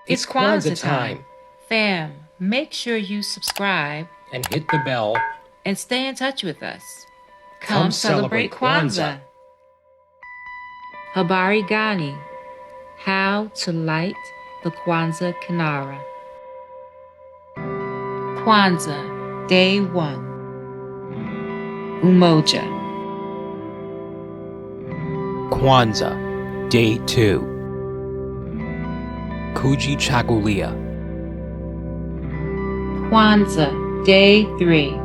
It's Kwanzaa time. Fam, make sure you subscribe and hit the bell and stay in touch with us. Come celebrate Kwanzaa. Habari Gani, how to light the Kwanzaa Kinara. Kwanzaa, Day 1. Umoja. Kwanzaa, Day 2. Kujichagulia. Kwanzaa, Day 3.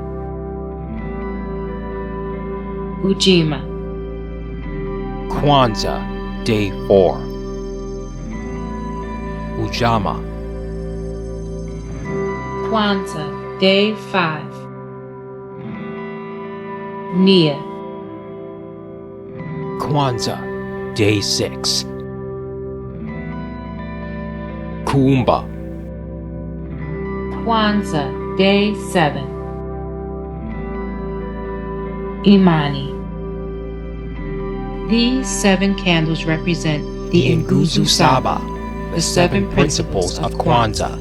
Ujima. Kwanzaa, Day 4. Ujamaa. Kwanzaa, Day 5. Nia. Kwanzaa, Day 6. Kuumba. Kwanzaa, Day 7. Imani. These 7 candles represent the Nguzo Saba, the 7 principles of KWANZAA.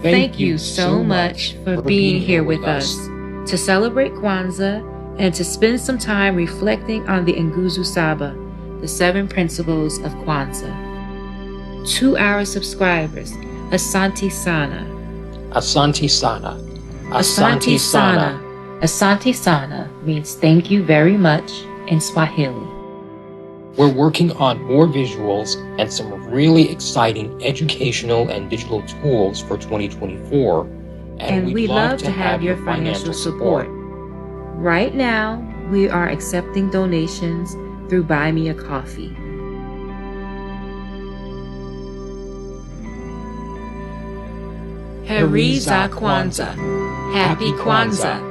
Thank you so much for being here with us to celebrate Kwanzaa and to spend some time reflecting on the Nguzo Saba, the 7 principles of Kwanzaa. To our subscribers, Asante Sana. Asante Sana. Asante Sana. Asante Sana means thank you very much in Swahili. We're working on more visuals and some really exciting educational and digital tools for 2024. And we'd love to have your financial support. Right now, we are accepting donations through Buy Me a Coffee. Heri za Kwanzaa. Happy Kwanzaa.